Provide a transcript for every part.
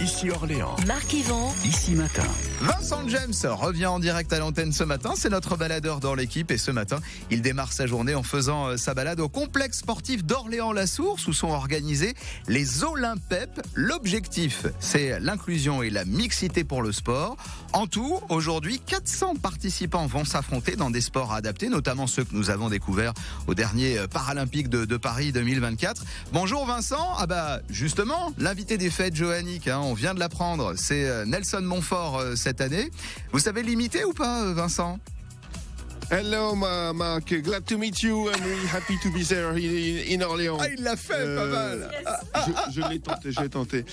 ici Orléans. Marc Yvan, Ici Matin. Vincent James revient en direct à l'antenne ce matin. C'est notre baladeur dans l'équipe et ce matin, il démarre sa journée en faisant sa balade au complexe sportif d'Orléans-la-Source où sont organisés les Olympep. L'objectif, c'est l'inclusion et la mixité pour le sport. En tout, aujourd'hui, 400 participants vont s'affronter dans des sports adaptés, notamment ceux que nous avons découverts au dernier Paralympique de Paris 2024. Bonjour Vincent. Ah bah justement, l'invité des fêtes Johannick, on vient de l'apprendre, c'est Nelson Montfort cette année. Vous savez l'imiter ou pas, Vincent? Hello, Mark. Glad to meet you. I'm really happy to be there in Orléans. Ah, il l'a fait, pas mal. Je l'ai tenté.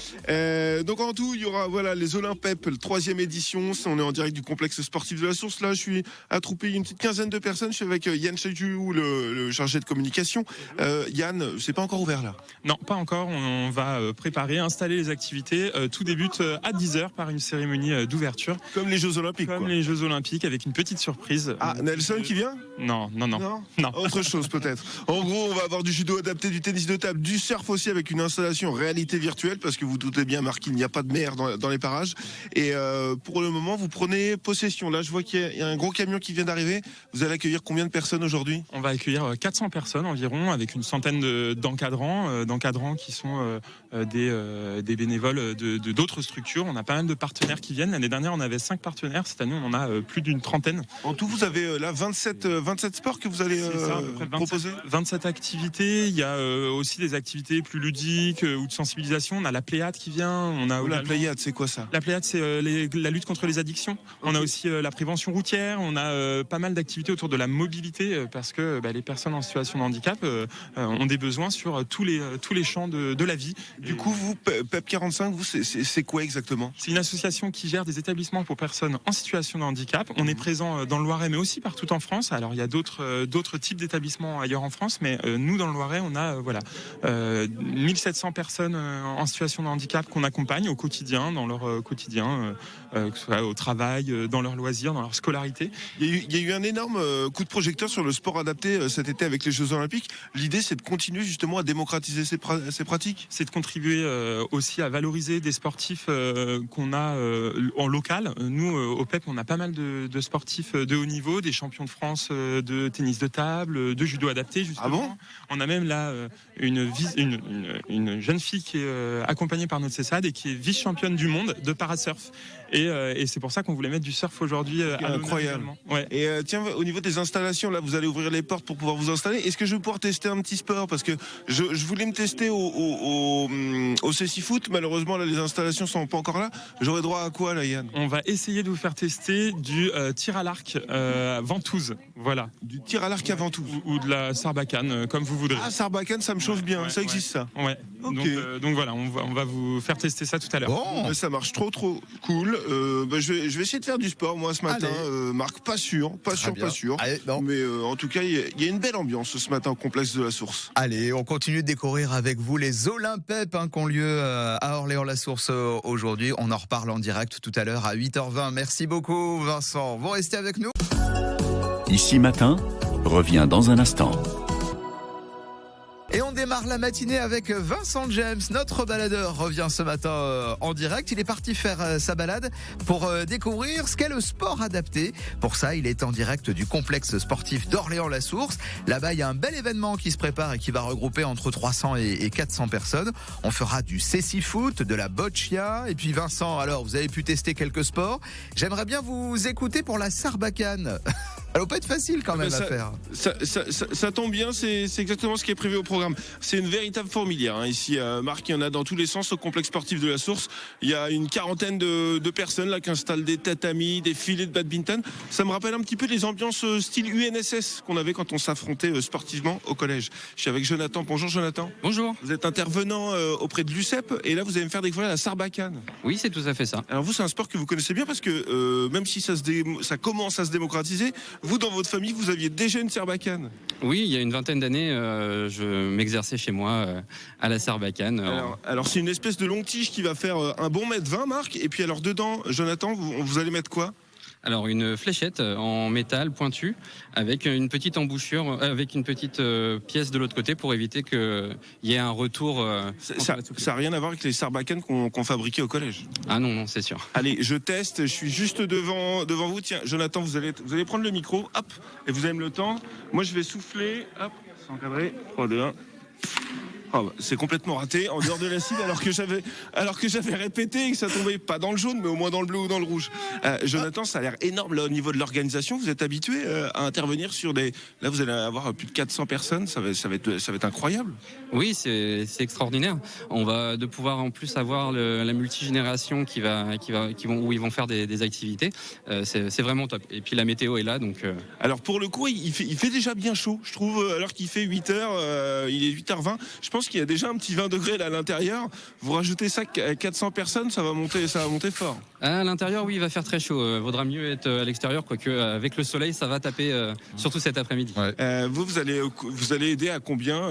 Donc en tout, il y aura les Olympep, la 3e édition. On est en direct du complexe sportif de la Source. Là, je suis attroupé une petite quinzaine de personnes. Je suis avec Yann Chaju, le chargé de communication. Yann, c'est pas encore ouvert là? Non, pas encore. On va préparer, installer les activités. Tout débute à 10h par une cérémonie d'ouverture. Comme les Jeux Olympiques. Comme les Jeux Olympiques, avec une petite surprise. Ah, Nelson qui vient? Non. Autre chose peut-être. En gros, on va avoir du judo adapté, du tennis de table, du surf aussi avec une installation réalité virtuelle parce que vous doutez bien, Marc, il n'y a pas de mer dans les parages. Et pour le moment, vous prenez possession. Là, je vois qu'il y a un gros camion qui vient d'arriver. Vous allez accueillir combien de personnes aujourd'hui? On va accueillir 400 personnes environ avec une centaine d'encadrants qui sont des bénévoles de d'autres structures. On a pas mal de partenaires qui viennent. L'année dernière, on avait 5 partenaires. Cette année, on en a plus d'une trentaine. En tout, vous avez là 27 sports que vous allez proposer. 27 activités. Il y a aussi des activités plus ludiques ou de sensibilisation. On a la Pléiade qui vient. La Pléiade, c'est quoi ça? La Pléiade, c'est la lutte contre les addictions. Okay. On a aussi la prévention routière. On a pas mal d'activités autour de la mobilité parce que les personnes en situation de handicap ont des besoins sur tous les champs de la vie. Du coup, vous, PEP 45, vous, c'est quoi exactement? C'est une association qui gère des établissements pour personnes en situation de handicap. On est présent dans le Loiret, mais aussi partout en France. Alors, il y a d'autres types d'établissements ailleurs en France, mais nous, dans le Loiret, on a 1700 personnes en situation de handicap qu'on accompagne au quotidien, dans leur quotidien, que ce soit au travail, dans leurs loisirs, dans leur scolarité. Il y a eu un énorme coup de projecteur sur le sport adapté cet été avec les Jeux Olympiques. L'idée, c'est de continuer justement à démocratiser ces pratiques. C'est de contribuer aussi à valoriser des sportifs qu'on a en local. Nous, au PEP, on a pas mal de sportifs de haut niveau, des champions de France de tennis de table, de judo adapté, justement. Ah bon? On a même là une jeune fille qui est accompagnée par notre CESAD et qui est vice-championne du monde de parasurf. Et c'est pour ça qu'on voulait mettre du surf aujourd'hui. Incroyable. Ouais. Et tiens, au niveau des installations, là, vous allez ouvrir les portes pour pouvoir vous installer. Est-ce que je vais pouvoir tester un petit sport? Parce que je voulais me tester au cécifoot. Malheureusement, là, les installations sont pas encore là. J'aurais droit à quoi, là, Yann? On va essayer de vous faire tester du tir à l'arc ventouse. Voilà. Du tir à l'arc à ventouse. Ou de la sarbacane, comme vous voudrez. Ah, sarbacane, ça me chauffe bien. Ça existe, ça? Ouais. Okay. Donc voilà, on va vous faire tester ça tout à l'heure. Bon, ça marche trop cool. Je vais essayer de faire du sport moi ce matin. Marc, pas sûr. Allez, mais en tout cas, il y a une belle ambiance ce matin au complexe de la Source. Allez, on continue de découvrir avec vous les Olympep qui ont lieu à Orléans-la-Source aujourd'hui. On en reparle en direct tout à l'heure à 8h20. Merci beaucoup Vincent. Vous restez avec nous. Ici Matin revient dans un instant. Et on démarre la matinée avec Vincent James, notre baladeur revient ce matin en direct. Il est parti faire sa balade pour découvrir ce qu'est le sport adapté. Pour ça, il est en direct du complexe sportif d'Orléans-la-Source. Là-bas, il y a un bel événement qui se prépare et qui va regrouper entre 300 et 400 personnes. On fera du cécifoot, de la boccia. Et puis Vincent, alors vous avez pu tester quelques sports. J'aimerais bien vous écouter pour la sarbacane. Elle va pas être facile quand même à faire. Ça tombe bien, c'est exactement ce qui est prévu au programme. C'est une véritable fourmilière. Ici, Marc, il y en a dans tous les sens au complexe sportif de la Source. Il y a une quarantaine de personnes là qui installent des tatamis, des filets de badminton. Ça me rappelle un petit peu les ambiances style UNSS qu'on avait quand on s'affrontait sportivement au collège. Je suis avec Jonathan. Bonjour Jonathan. Bonjour. Vous êtes intervenant auprès de l'UCEP et là vous allez me faire découvrir la sarbacane. Oui, c'est tout à fait ça. Alors vous, c'est un sport que vous connaissez bien parce que même si ça commence à se démocratiser, vous, dans votre famille, vous aviez déjà une sarbacane? Oui, il y a une vingtaine d'années, je m'exerçais chez moi à la sarbacane. Alors c'est une espèce de longue tige qui va faire un bon mètre 20, Marc. Et puis alors dedans, Jonathan, vous allez mettre quoi? Alors une fléchette en métal pointu avec une petite embouchure, avec une petite pièce de l'autre côté pour éviter qu'il y ait un retour. Ça n'a rien à voir avec les sarbacanes qu'on fabriquait au collège. Ah non, c'est sûr. Allez, je teste, je suis juste devant vous. Tiens, Jonathan, vous allez prendre le micro, hop, et vous allez me le tendre. Moi, je vais souffler, hop, c'est encadré, 3, 2, 1. Oh, c'est complètement raté, en dehors de la cible, alors que j'avais répété et que ça tombait pas dans le jaune, mais au moins dans le bleu ou dans le rouge. Jonathan, ça a l'air énorme là, au niveau de l'organisation. Vous êtes habitué à intervenir sur des... Là, vous allez avoir plus de 400 personnes, ça va être incroyable. Oui, c'est extraordinaire. On va de pouvoir en plus avoir la multigénération où ils vont faire des activités. C'est vraiment top. Et puis la météo est là, donc. Alors pour le coup, il fait déjà bien chaud, je trouve, alors qu'il fait 8h, il est 8h20. Je pense qu'il y a déjà un petit 20 degrés là à l'intérieur. Vous rajoutez ça à 400 personnes, ça va monter fort. À l'intérieur, oui, il va faire très chaud. Vaudra mieux être à l'extérieur, quoique avec le soleil, ça va taper, surtout cet après-midi. Ouais. Vous allez aider à combien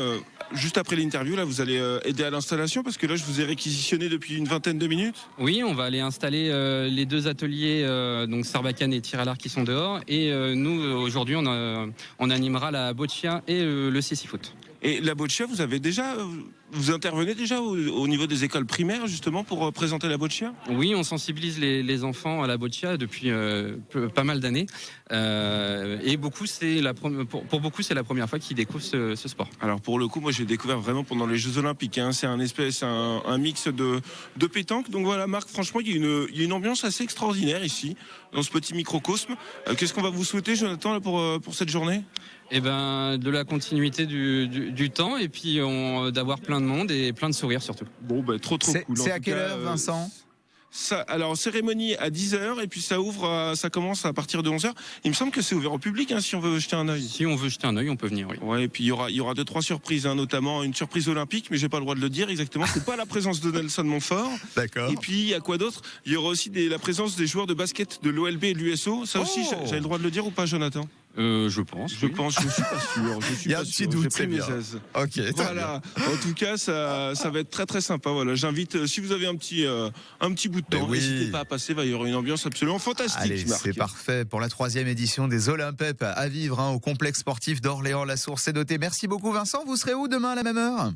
juste après l'interview, là, vous allez aider à l'installation, parce que là, je vous ai réquisitionné depuis une vingtaine de minutes. Oui, on va aller installer les deux ateliers, donc Sarbacane et tir à l'arc qui sont dehors. Et nous, aujourd'hui, on animera la boccia et le cécifoot. Et la boccia, vous intervenez déjà au niveau des écoles primaires, justement, pour présenter la boccia? Oui, on sensibilise les enfants à la boccia depuis pas mal d'années. Et pour beaucoup, c'est la première fois qu'ils découvrent ce sport. Alors pour le coup, moi j'ai découvert vraiment pendant les Jeux Olympiques. C'est un mix de pétanque. Donc voilà, Marc, franchement, il y a une ambiance assez extraordinaire ici, dans ce petit microcosme. Qu'est-ce qu'on va vous souhaiter, Jonathan, là, pour cette journée? Eh ben, de la continuité du temps, et puis d'avoir plein de monde et plein de sourires surtout. Bon, bah, trop cool. C'est à quelle heure, Vincent? Alors, cérémonie à 10h, et puis ça commence à partir de 11h. Il me semble que c'est ouvert au public, si on veut jeter un œil. Si on veut jeter un œil, on peut venir, oui. Ouais, et puis il y aura 2-3 surprises, notamment une surprise olympique, mais j'ai pas le droit de le dire exactement. C'est pas la présence de Nelson Montfort. D'accord. Et puis, il y a quoi d'autre? Il y aura aussi la présence des joueurs de basket de l'OLB et de l'USO. Ça aussi, j'ai le droit de le dire ou pas, Jonathan? Je pense. Je pense, je suis pas sûr. Il y a un petit doute, c'est bien. Ok. Voilà. En tout cas, ça va être très très sympa. Voilà. J'invite, si vous avez un petit bout de temps, n'hésitez pas à passer. Il y aura une ambiance absolument fantastique. Allez, c'est parfait pour la 3e édition des Olympep à vivre au complexe sportif d'Orléans-la-Source. C'est noté. Merci beaucoup, Vincent. Vous serez où demain à la même heure?